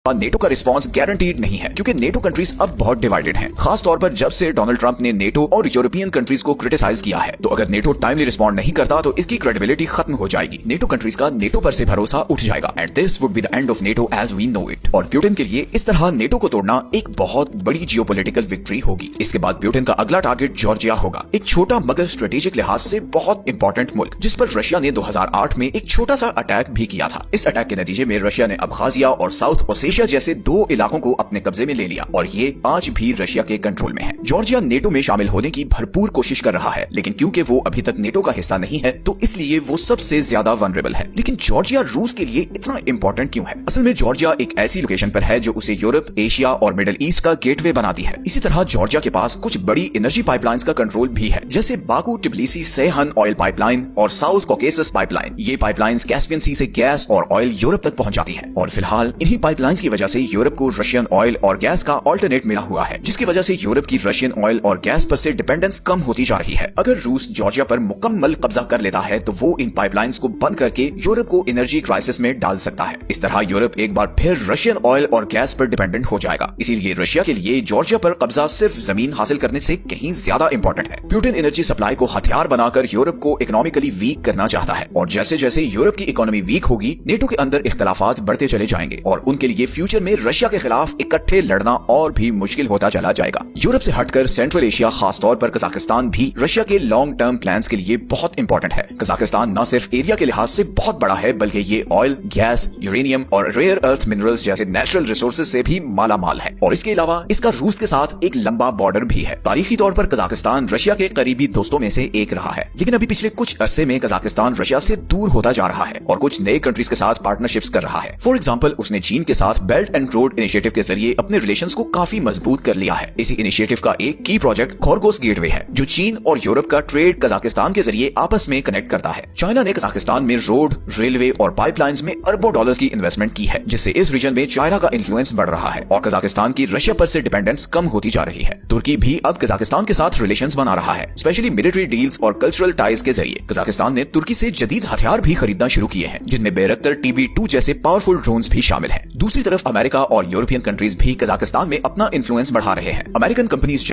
NATO का response guaranteed नहीं है क्योंकि नेटो कंट्रीज अब बहुत डिवाइडेड हैं, खास तौर पर जब से डोनाल्ड ट्रंप ने नेटो और यूरोपियन कंट्रीज को क्रिटिसाइज किया है। तो अगर नेटो टाइमली रिस्पॉन्ड नहीं करता तो इसकी क्रेडिबिलिटी खत्म हो जाएगी, नेटो कंट्रीज का नेटो पर से भरोसा उठ जाएगा and this would be the end of NATO as we know it. और प्यूटिन के लिए इस तरह नेटो को तोड़ना एक बहुत बड़ी जियोपॉलिटिकल विक्ट्री होगी। इसके बाद प्यूटिन का अगला टारगेट जॉर्जिया होगा, एक छोटा मगर स्ट्रेटेजिक लिहाज से बहुत इंपॉर्टेंट मुल्क जिस पर रशिया ने 2008 में एक छोटा सा अटैक भी किया था। इस अटैक के नतीजे में रशिया ने अब्खाजिया और साउथ ओसेशिया जैसे दो इलाकों को अपने कब्जे में ले लिया और ये आज भी रशिया के कंट्रोल में है। जॉर्जिया नेटो में शामिल होने की भरपूर कोशिश कर रहा है, लेकिन क्योंकि वो अभी तक नेटो का हिस्सा नहीं है तो इसलिए वो सबसे ज्यादा वनरेबल है। लेकिन जॉर्जिया रूस के लिए इतना इंपॉर्टेंट क्यों है? असल में जॉर्जिया एक ऐसी लोकेशन पर है जो उसे यूरोप, एशिया और मिडिल ईस्ट का गेटवे बनाती है। इसी तरह जॉर्जिया के पास कुछ बड़ी एनर्जी पाइपलाइंस का कंट्रोल भी है, जैसे बाकू टिब्लिसी सेहन ऑयल पाइपलाइन और साउथ कॉकेसस पाइपलाइन। ये पाइपलाइंस कैस्पियन सी से गैस और ऑयल यूरोप तक पहुंच जाती है और फिलहाल इन्हीं पाइपलाइंस की वजह से यूरोप को रशियन ऑयल और गैस का ऑल्टरनेट मिला हुआ है, जिसकी वजह से यूरोप की रशियन ऑयल और गैस पर से डिपेंडेंस कम होती जा रही है। अगर रूस जॉर्जिया पर मुकम्मल कब्जा कर लेता है तो वो इन पाइपलाइंस को बंद करके यूरोप को एनर्जी क्राइसिस में डाल सकता है। इस तरह यूरोप एक बार फिर रशियन ऑयल और गैस पर डिपेंडेंट हो जाएगा। इसीलिए रशिया के लिए जॉर्जिया पर कब्जा सिर्फ जमीन हासिल करने से कहीं ज्यादा इंपॉर्टेंट है। प्यूटिन एनर्जी सप्लाई को हथियार बनाकर यूरोप को इकोनॉमिकली वीक करना चाहता है और जैसे जैसे यूरोप की इकोनॉमी वीक होगी नेटो के अंदर इख्तलाफात बढ़ते चले जाएंगे और उनके लिए फ्यूचर में रशिया के खिलाफ इकट्ठे लड़ना और भी मुश्किल होता चला जाएगा। यूरोप से हटकर सेंट्रल एशिया, खास तौर पर कजाकिस्तान भी रशिया के लॉन्ग टर्म प्लान्स के लिए बहुत इंपॉर्टेंट है। कजाकिस्तान न सिर्फ एरिया के लिहाज से बहुत बड़ा है बल्कि ये ऑयल, गैस, यूरेनियम और रेयर अर्थ मिनरल्स जैसे नेचुरल रिसोर्सेज से भी माला माल है और इसके अलावा इसका रूस के साथ एक लंबा बॉर्डर भी है। तारीखी तौर पर कजाकिस्तान रशिया के करीबी दोस्तों में से एक रहा है, लेकिन अभी पिछले कुछ अरसे में कजाकिस्तान रशिया से दूर होता जा रहा है और कुछ नए कंट्रीज के साथ पार्टनरशिप्स कर रहा है। फॉर एग्जाम्पल उसने चीन के साथ बेल्ट एंड रोड इनिशिएटिव के जरिए अपने रिलेशंस को काफी मजबूत कर लिया है। इसी इनिशिएटिव का एक की प्रोजेक्ट खॉर्गोस गेटवे है जो चीन और यूरोप का ट्रेड कजाकिस्तान के जरिए आपस में कनेक्ट करता है। चाइना ने कजाकिस्तान में रोड, रेलवे और पाइपलाइंस में अरबों डॉलर्स की इन्वेस्टमेंट की है, जिससे इस रीजन में चाइना का इन्फ्लुएंस बढ़ रहा है और कजाकिस्तान की रशिया पर से डिपेंडेंस कम होती जा रही है। तुर्की भी अब कजाकिस्तान के साथ रिलेशंस बना रहा है, स्पेशली मिलिट्री डील्स और कल्चरल टाइज के जरिए। कजाकिस्तान ने तुर्की से जदीद हथियार भी खरीदना शुरू किए हैं, जिनमें बैरक्टर TB2 जैसे पावरफुल ड्रोन्स भी शामिल हैं। दूसरी तरफ अमेरिका और यूरोपियन कंट्रीज भी कजाकिस्तान में अपना इन्फ्लुएंस बढ़ा रहे हैं। American companies